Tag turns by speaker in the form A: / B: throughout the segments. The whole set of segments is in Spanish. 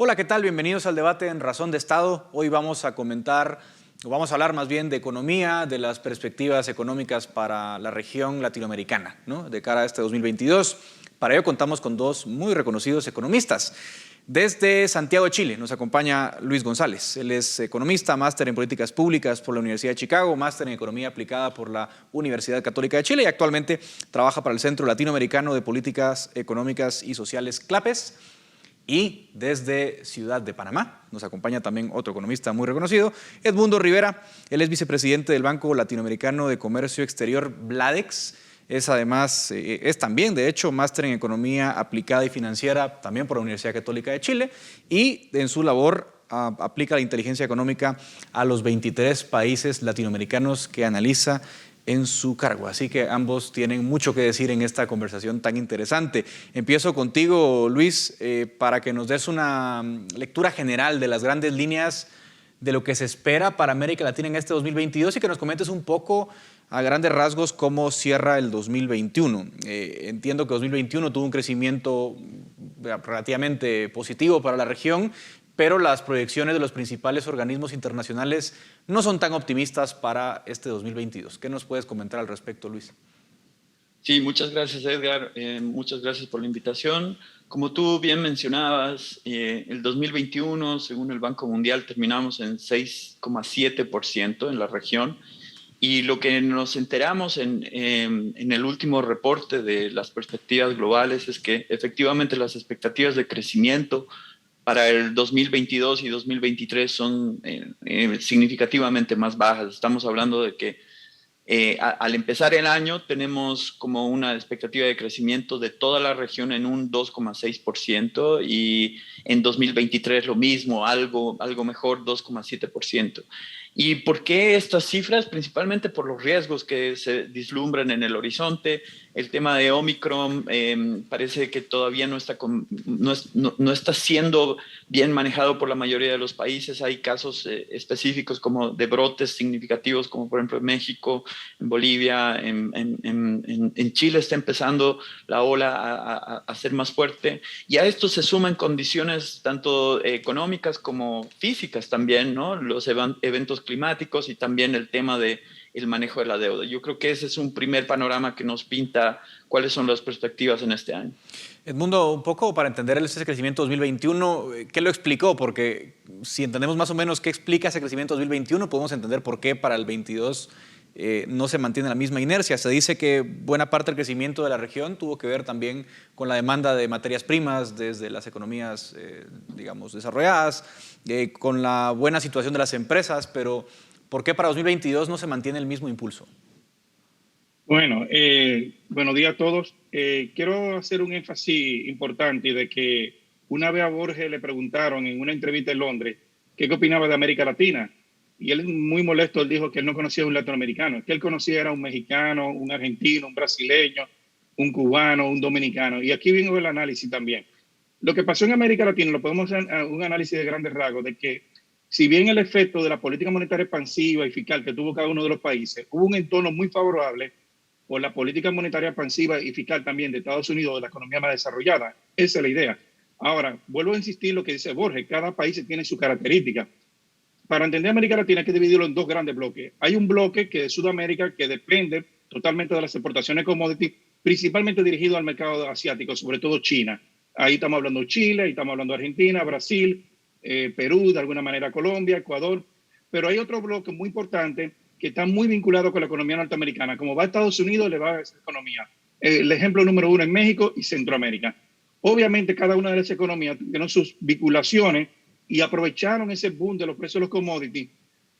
A: Hola, ¿qué tal? Bienvenidos al debate en Razón de Estado. Hoy vamos a comentar, o vamos a hablar más bien de economía, de las perspectivas económicas para la región latinoamericana, ¿no? De cara a este 2022. Para ello contamos con dos muy reconocidos economistas. Desde Santiago de Chile nos acompaña Luis González. Él es economista, máster en políticas públicas por la Universidad de Chicago, máster en economía aplicada por la Universidad Católica de Chile y actualmente trabaja para el Centro Latinoamericano de Políticas Económicas y Sociales CLAPES. Y desde Ciudad de Panamá nos acompaña también otro economista muy reconocido, Edmundo Rivera. Él es vicepresidente del Banco Latinoamericano de Comercio Exterior, BLADEX. Es además, es también de hecho máster en Economía Aplicada y Financiera, también por la Universidad Católica de Chile, y en su labor aplica la inteligencia económica a los 23 países latinoamericanos que analiza en su cargo. Así que ambos tienen mucho que decir en esta conversación tan interesante. Empiezo contigo, Luis, para que nos des una lectura general de las grandes líneas de lo que se espera para América Latina en este 2022 y que nos comentes un poco a grandes rasgos cómo cierra el 2021. Entiendo que 2021 tuvo un crecimiento relativamente positivo para la región, pero las proyecciones de los principales organismos internacionales no son tan optimistas para este 2022. ¿Qué nos puedes comentar al respecto, Luis?
B: Sí, muchas gracias, Edgar. Muchas gracias por la invitación. Como tú bien mencionabas, el 2021, según el Banco Mundial, terminamos en 6,7% en la región. Y lo que nos enteramos en el último reporte de las perspectivas globales es que efectivamente las expectativas de crecimiento para el 2022 y 2023 son significativamente más bajas. Estamos hablando de que al empezar el año tenemos como una expectativa de crecimiento de toda la región en un 2,6% y en 2023 lo mismo, algo mejor, 2,7%. ¿Y por qué estas cifras? Principalmente por los riesgos que se vislumbran en el horizonte. El tema de Omicron parece que todavía no está siendo bien manejado por la mayoría de los países. Hay casos específicos como de brotes significativos, como por ejemplo en México, en Bolivia, en Chile está empezando la ola a ser más fuerte. Y a esto se suman condiciones tanto económicas como físicas también, ¿no? Los eventos climáticos y también el tema de el manejo de la deuda. Yo creo que ese es un primer panorama que nos pinta cuáles son las perspectivas en este año.
A: Edmundo, un poco para entender ese crecimiento 2021, ¿qué lo explicó? Porque si entendemos más o menos qué explica ese crecimiento 2021, podemos entender por qué para el 22 no se mantiene la misma inercia. Se dice que buena parte del crecimiento de la región tuvo que ver también con la demanda de materias primas desde las economías, digamos, desarrolladas, con la buena situación de las empresas, pero ¿por qué para 2022 no se mantiene el mismo impulso?
C: Bueno, buenos días a todos. Quiero hacer un énfasis importante de que una vez a Borges le preguntaron en una entrevista en Londres qué opinaba de América Latina. Y él, muy molesto, él dijo que él no conocía a un latinoamericano, que él conocía era un mexicano, un argentino, un brasileño, un cubano, un dominicano. Y aquí viene el análisis también. Lo que pasó en América Latina lo podemos hacer un análisis de grandes rasgos, de que si bien el efecto de la política monetaria expansiva y fiscal que tuvo cada uno de los países, hubo un entorno muy favorable por la política monetaria expansiva y fiscal también de Estados Unidos, de la economía más desarrollada. Esa es la idea. Ahora, vuelvo a insistir lo que dice Borges, cada país tiene su característica. Para entender América Latina hay que dividirlo en dos grandes bloques. Hay un bloque que es Sudamérica, que depende totalmente de las exportaciones de commodities, principalmente dirigido al mercado asiático, sobre todo China. Ahí estamos hablando de Chile, ahí estamos hablando de Argentina, Brasil, Perú, de alguna manera Colombia, Ecuador. Pero hay otro bloque muy importante que está muy vinculado con la economía norteamericana. Como va a Estados Unidos, le va a esa economía. El ejemplo número uno en México y Centroamérica. Obviamente cada una de esas economías tiene sus vinculaciones y aprovecharon ese boom de los precios de los commodities,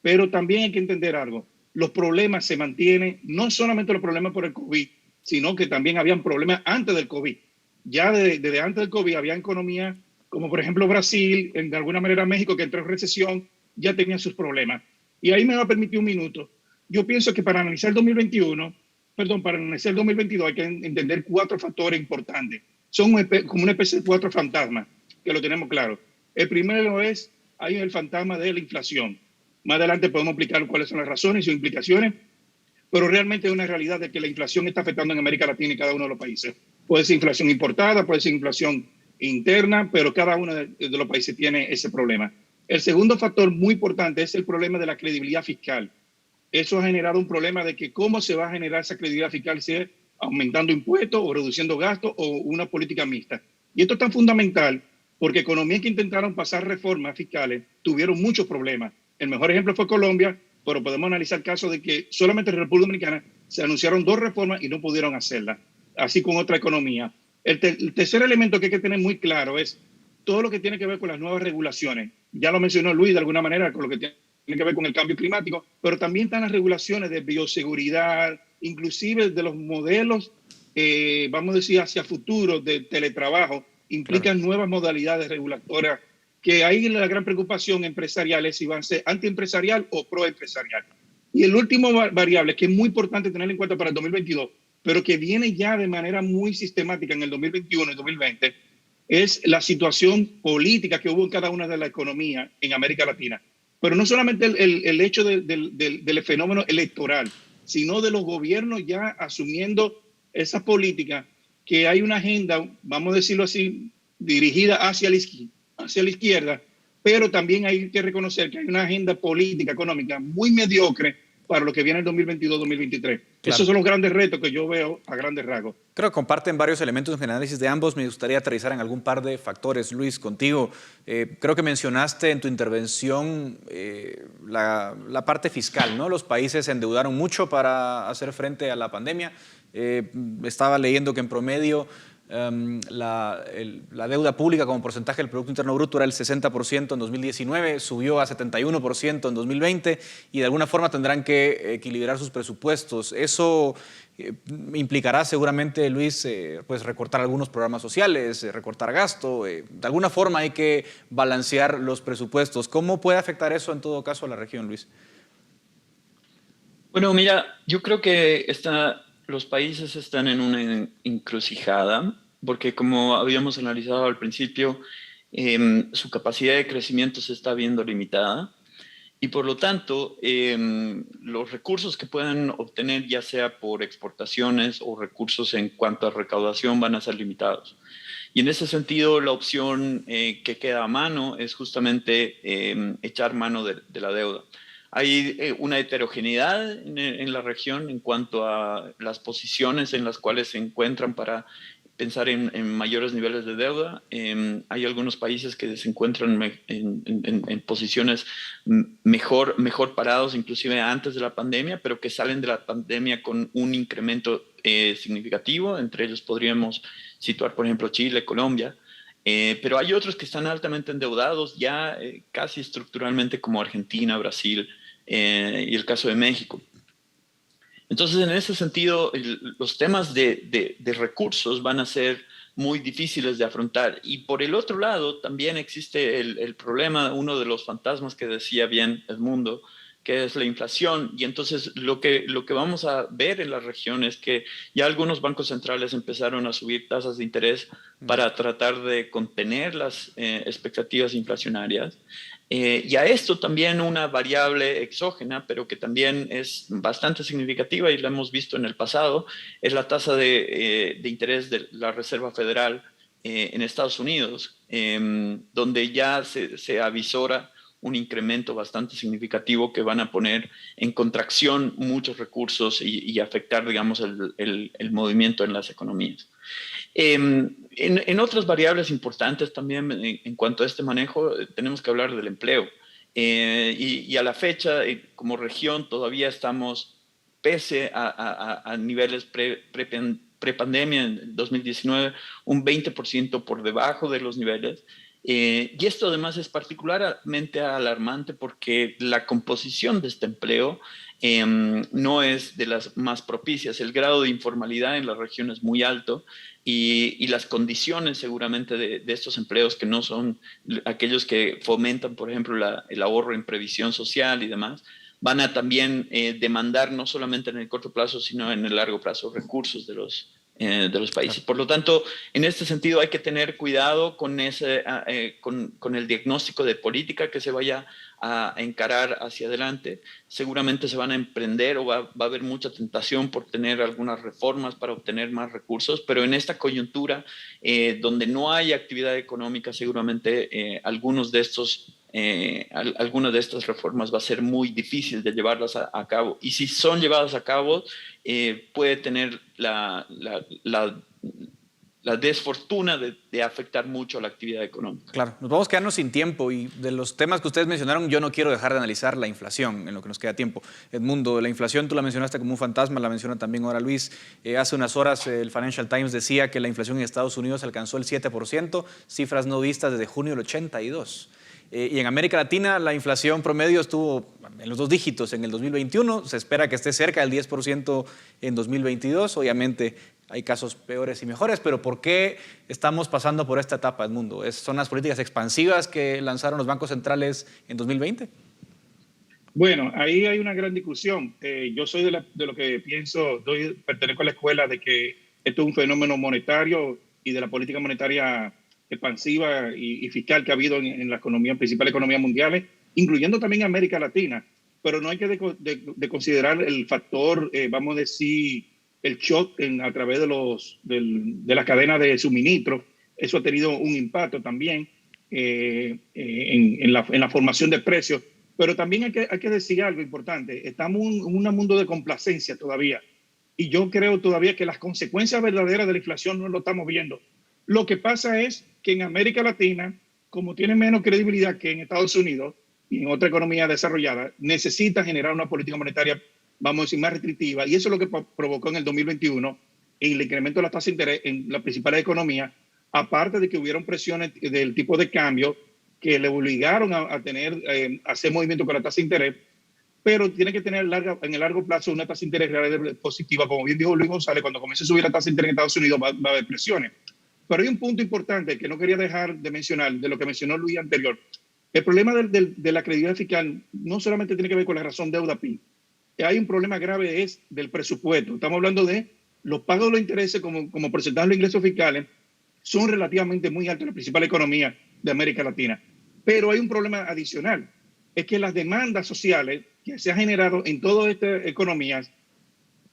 C: pero también hay que entender algo. Los problemas se mantienen, no solamente los problemas por el COVID, sino que también habían problemas antes del COVID. Ya desde antes del COVID había economías como por ejemplo Brasil, de alguna manera México, que entró en recesión, ya tenía sus problemas. Y ahí me va a permitir un minuto. Yo pienso que para analizar el 2021, para analizar el 2022 hay que entender cuatro factores importantes. Son como una especie de cuatro fantasmas, que lo tenemos claro. El primero es, hay el fantasma de la inflación. Más adelante podemos explicar cuáles son las razones y sus implicaciones, pero realmente es una realidad de que la inflación está afectando en América Latina y cada uno de los países. Puede ser inflación importada, puede ser inflación interna, pero cada uno de los países tiene ese problema. El segundo factor muy importante es el problema de la credibilidad fiscal. Eso ha generado un problema de que cómo se va a generar esa credibilidad fiscal, si es aumentando impuestos o reduciendo gastos o una política mixta. Y esto es tan fundamental porque economías que intentaron pasar reformas fiscales tuvieron muchos problemas. El mejor ejemplo fue Colombia, pero podemos analizar casos de que solamente en la República Dominicana se anunciaron 2 reformas y no pudieron hacerlas, así con otra economía. El tercer elemento que hay que tener muy claro es todo lo que tiene que ver con las nuevas regulaciones. Ya lo mencionó Luis de alguna manera, con lo que tiene que ver con el cambio climático, pero también están las regulaciones de bioseguridad, inclusive de los modelos, vamos a decir, hacia futuro de teletrabajo, implican claro, nuevas modalidades regulatorias, que ahí la gran preocupación empresarial es si van a ser antiempresarial o proempresarial. Y el último variable, que es muy importante tener en cuenta para el 2022, pero que viene ya de manera muy sistemática en el 2021 y 2020, es la situación política que hubo en cada una de las economías en América Latina. Pero no solamente el hecho del fenómeno electoral, sino de los gobiernos ya asumiendo esa política, que hay una agenda, vamos a decirlo así, dirigida hacia la izquierda, pero también hay que reconocer que hay una agenda política, económica muy mediocre para lo que viene el 2022-2023. Claro. Esos son los grandes retos que yo veo a grandes rasgos.
A: Creo que comparten varios elementos en el análisis de ambos. Me gustaría aterrizar en algún par de factores. Luis, contigo. Creo que mencionaste en tu intervención la parte fiscal, ¿no? Los países se endeudaron mucho para hacer frente a la pandemia. Estaba leyendo que en promedio la deuda pública como porcentaje del Producto Interno Bruto era el 60% en 2019, subió a 71% en 2020 y de alguna forma tendrán que equilibrar sus presupuestos. Eso implicará seguramente, Luis, pues recortar algunos programas sociales, recortar gasto. De alguna forma hay que balancear los presupuestos. ¿Cómo puede afectar eso en todo caso a la región, Luis?
B: Bueno, mira, yo creo que los países están en una encrucijada, porque como habíamos analizado al principio, su capacidad de crecimiento se está viendo limitada y por lo tanto los recursos que puedan obtener, ya sea por exportaciones o recursos en cuanto a recaudación, van a ser limitados. Y en ese sentido, la opción que queda a mano es justamente echar mano de la deuda. Hay una heterogeneidad en la región en cuanto a las posiciones en las cuales se encuentran para pensar en mayores niveles de deuda. Hay algunos países que se encuentran en posiciones mejor parados, inclusive antes de la pandemia, pero que salen de la pandemia con un incremento significativo. Entre ellos podríamos situar, por ejemplo, Chile, Colombia. Pero hay otros que están altamente endeudados ya casi estructuralmente, como Argentina, Brasil y el caso de México. Entonces, en ese sentido, los temas de recursos van a ser muy difíciles de afrontar. Y por el otro lado, también existe el problema, uno de los fantasmas que decía bien Edmundo, que es la inflación. Y entonces lo que vamos a ver en la región es que ya algunos bancos centrales empezaron a subir tasas de interés para tratar de contener las expectativas inflacionarias. Y a esto también una variable exógena, pero que también es bastante significativa y la hemos visto en el pasado, es la tasa de interés de la Reserva Federal en Estados Unidos, donde ya se avisora un incremento bastante significativo que van a poner en contracción muchos recursos y afectar, digamos, el movimiento en las economías. En otras variables importantes también en cuanto a este manejo, tenemos que hablar del empleo. Y a la fecha, como región, todavía estamos, pese a niveles prepandemia en 2019, un 20% por debajo de los niveles. Y esto además es particularmente alarmante porque la composición de este empleo no es de las más propicias. El grado de informalidad en la región es muy alto y las condiciones seguramente de estos empleos, que no son aquellos que fomentan, por ejemplo, el ahorro en previsión social y demás, van a también demandar no solamente en el corto plazo, sino en el largo plazo recursos de los de los países.
A: Claro.
B: Por lo tanto, en este sentido hay que tener cuidado con el diagnóstico de política que se vaya a encarar hacia adelante. Seguramente se van a emprender o va a haber mucha tentación por tener algunas reformas para obtener más recursos, pero en esta coyuntura donde no hay actividad económica, seguramente algunas de estas reformas va a ser muy difícil de llevarlas a cabo. Y si son llevadas a cabo, puede tener la desfortuna de afectar mucho a la actividad económica.
A: Claro, nos vamos quedando sin tiempo y de los temas que ustedes mencionaron, yo no quiero dejar de analizar la inflación en lo que nos queda tiempo. Edmundo, la inflación tú la mencionaste como un fantasma, la menciona también ahora Luis. Hace unas horas el Financial Times decía que la inflación en Estados Unidos alcanzó el 7%, cifras no vistas desde junio del 82. Y en América Latina la inflación promedio estuvo en los 2 dígitos en el 2021, se espera que esté cerca del 10% en 2022, obviamente hay casos peores y mejores, pero ¿por qué estamos pasando por esta etapa, Edmundo? ¿Son las políticas expansivas que lanzaron los bancos centrales en 2020?
C: Bueno, ahí hay una gran discusión. Yo soy de lo que pienso, pertenezco a la escuela de que esto es un fenómeno monetario y de la política monetaria expansiva y fiscal que ha habido en la economía, principales economías mundiales, incluyendo también América Latina. Pero no hay que de considerar el factor, vamos a decir, el shock a través de las cadenas de suministro. Eso ha tenido un impacto también en la formación de precios. Pero también hay que decir algo importante. Estamos en un mundo de complacencia todavía. Y yo creo todavía que las consecuencias verdaderas de la inflación no lo estamos viendo. Lo que pasa es que en América Latina, como tiene menos credibilidad que en Estados Unidos y en otra economía desarrollada, necesita generar una política monetaria, vamos a decir, más restrictiva. Y eso es lo que provocó en el 2021 el incremento de la tasa de interés en las principales economías, aparte de que hubieron presiones del tipo de cambio que le obligaron a hacer movimiento con la tasa de interés, pero tiene que tener en el largo plazo una tasa de interés real positiva. Como bien dijo Luis González, cuando comience a subir la tasa de interés en Estados Unidos va a haber presiones. Pero hay un punto importante que no quería dejar de mencionar, de lo que mencionó Luis anterior. El problema de la credibilidad fiscal no solamente tiene que ver con la razón deuda-PIB. Hay un problema grave es del presupuesto. Estamos hablando de los pagos de los intereses como porcentaje de los ingresos fiscales son relativamente muy altos en la principal economía de América Latina. Pero hay un problema adicional. Es que las demandas sociales que se han generado en todas estas economías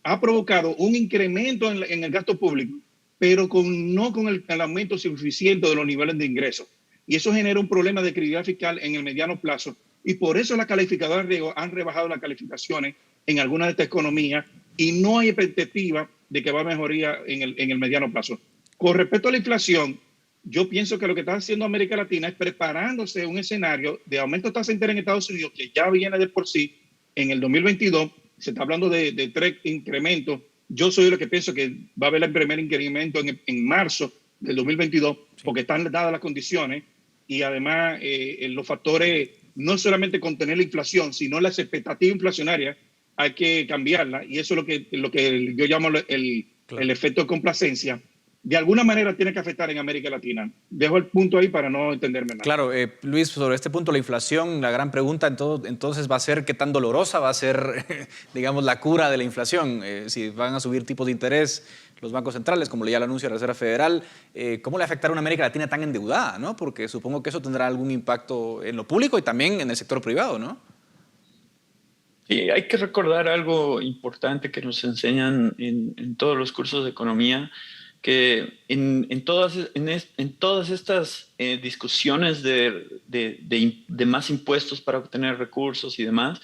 C: ha provocado un incremento en el gasto público, pero no con el aumento suficiente de los niveles de ingresos. Y eso genera un problema de credibilidad fiscal en el mediano plazo. Y por eso las calificadoras han rebajado las calificaciones en algunas de estas economías y no hay perspectiva de que va a mejoría en el mediano plazo. Con respecto a la inflación, yo pienso que lo que está haciendo América Latina es preparándose un escenario de aumento de tasa de interés en Estados Unidos, que ya viene de por sí en el 2022. Se está hablando de 3 incrementos. Yo soy de lo que pienso que va a haber el primer incremento en marzo del 2022, porque están dadas las condiciones y además los factores, no solamente contener la inflación, sino las expectativas inflacionarias, hay que cambiarla, y eso es lo que yo llamo el efecto de complacencia. De alguna manera tiene que afectar en América Latina. Dejo el punto ahí para no entenderme nada.
A: Claro, Luis, sobre este punto, la inflación, la gran pregunta entonces va a ser qué tan dolorosa va a ser, digamos, la cura de la inflación. Si van a subir tipos de interés los bancos centrales, como ya lo anuncia la Reserva Federal, ¿cómo le afectará a una América Latina tan endeudada, ¿no? Porque supongo que eso tendrá algún impacto en lo público y también en el sector privado, ¿no?
B: Sí, hay que recordar algo importante que nos enseñan en todos los cursos de economía, que en todas estas discusiones de más impuestos para obtener recursos y demás,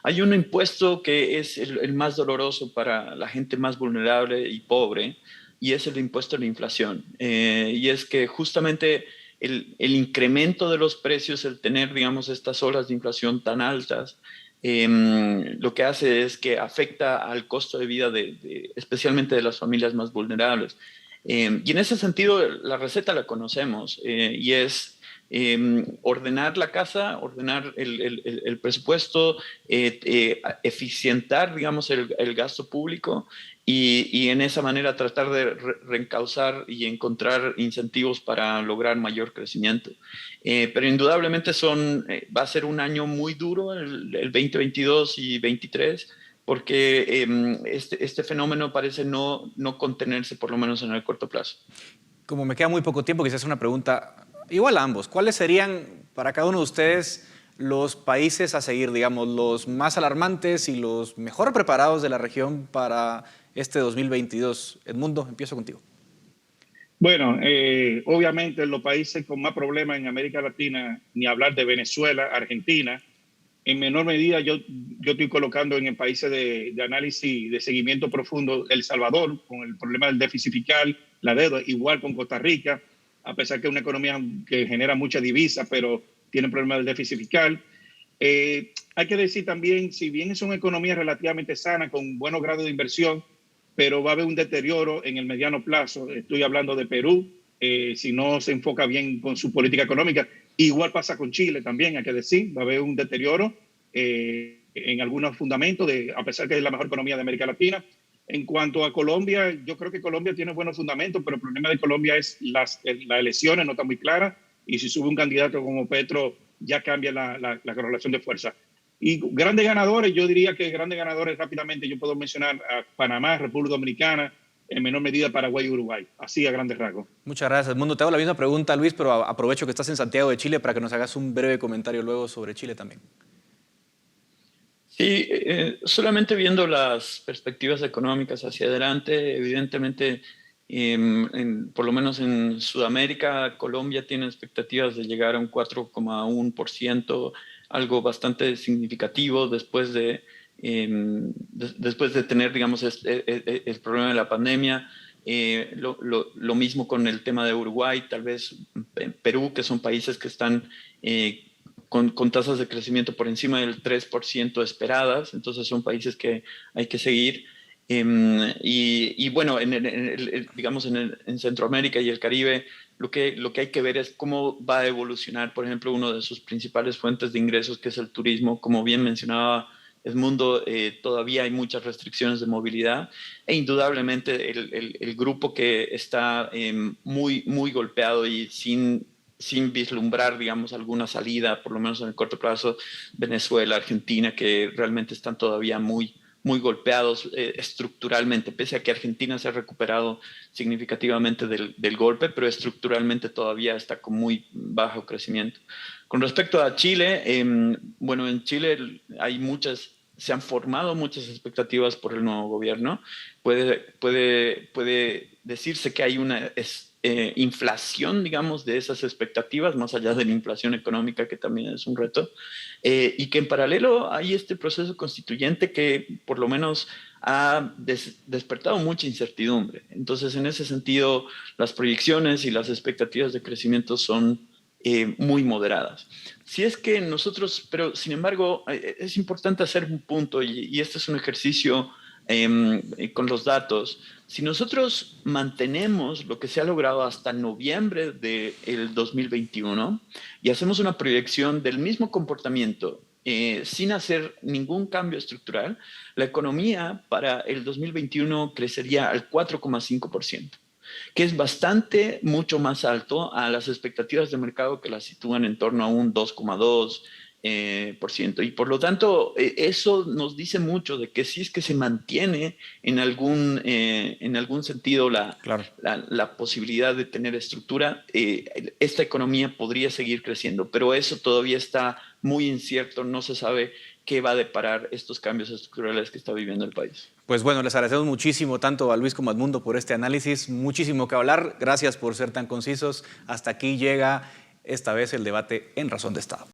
B: hay un impuesto que es el más doloroso para la gente más vulnerable y pobre, y es el impuesto a la inflación. Y es que justamente el incremento de los precios, el tener, digamos, estas olas de inflación tan altas, lo que hace es que afecta al costo de vida especialmente de las familias más vulnerables. Y en ese sentido la receta la conocemos, y es ordenar la casa, ordenar el presupuesto, eficientar, digamos, el gasto público y en esa manera tratar de reencauzar y encontrar incentivos para lograr mayor crecimiento. Pero indudablemente va a ser un año muy duro, el 2022 y 2023, porque este fenómeno parece no contenerse, por lo menos en el corto plazo.
A: Como me queda muy poco tiempo, quizás una pregunta igual a ambos. ¿Cuáles serían para cada uno de ustedes los países a seguir, digamos, los más alarmantes y los mejor preparados de la región para este 2022? Edmundo, empiezo contigo.
C: Bueno, obviamente los países con más problemas en América Latina, ni hablar de Venezuela, Argentina. En menor medida yo estoy colocando en el países de análisis, de seguimiento profundo, El Salvador, con el problema del déficit fiscal, la deuda, igual con Costa Rica, a pesar que es una economía que genera mucha divisa, pero tiene problemas del déficit fiscal. Hay que decir también, si bien son economías relativamente sanas, con buenos grados de inversión, pero va a haber un deterioro en el mediano plazo. Estoy hablando de Perú, si no se enfoca bien con su política económica. Igual pasa con Chile también, hay que decir, va a haber un deterioro en algunos fundamentos, a pesar que es la mejor economía de América Latina. En cuanto a Colombia, yo creo que Colombia tiene buenos fundamentos, pero el problema de Colombia es las elecciones, no están muy claras, y si sube un candidato como Petro, ya cambia la correlación de fuerza. Y grandes ganadores, yo diría que grandes ganadores rápidamente, yo puedo mencionar a Panamá, República Dominicana, en menor medida Paraguay y Uruguay, así a grandes rasgos.
A: Muchas gracias, Edmundo. Te hago la misma pregunta, Luis, pero aprovecho que estás en Santiago de Chile para que nos hagas un breve comentario luego sobre Chile también.
B: Sí, solamente viendo las perspectivas económicas hacia adelante, evidentemente, por lo menos en Sudamérica, Colombia tiene expectativas de llegar a un 4,1%, algo bastante significativo después de tener, digamos, el problema de la pandemia. Lo mismo con el tema de Uruguay, tal vez Perú, que son países que están con tasas de crecimiento por encima del 3% esperadas, entonces son países que hay que seguir. Y bueno, digamos en Centroamérica y el Caribe, lo que hay que ver es cómo va a evolucionar, por ejemplo, uno de sus principales fuentes de ingresos, que es el turismo. Como bien mencionaba Edmundo, todavía hay muchas restricciones de movilidad e indudablemente el grupo que está muy golpeado y sin vislumbrar, digamos, alguna salida, por lo menos en el corto plazo, Venezuela, Argentina, que realmente están todavía muy golpeados estructuralmente, pese a que Argentina se ha recuperado significativamente del golpe, pero estructuralmente todavía está con muy bajo crecimiento. Con respecto a Chile, bueno, en Chile se han formado muchas expectativas por el nuevo gobierno. Puede decirse que hay una inflación, digamos, de esas expectativas, más allá de la inflación económica, que también es un reto, y que en paralelo hay este proceso constituyente que por lo menos ha despertado mucha incertidumbre. Entonces, en ese sentido, las proyecciones y las expectativas de crecimiento son muy moderadas. Si es que nosotros, pero sin embargo, es importante hacer un punto, y este es un ejercicio con los datos. Si nosotros mantenemos lo que se ha logrado hasta noviembre del 2021 y hacemos una proyección del mismo comportamiento sin hacer ningún cambio estructural, la economía para el 2021 crecería al 4,5%, que es mucho más alto a las expectativas de mercado, que las sitúan en torno a un 2,2%. Y por lo tanto, eso nos dice mucho de que si es que se mantiene en algún sentido la posibilidad de tener estructura, esta economía podría seguir creciendo, pero eso todavía está muy incierto, no se sabe qué va a deparar estos cambios estructurales que está viviendo el país.
A: Pues bueno, les agradecemos muchísimo tanto a Luis como a Edmundo por este análisis, muchísimo que hablar, gracias por ser tan concisos. Hasta aquí llega esta vez el debate en Razón de Estado.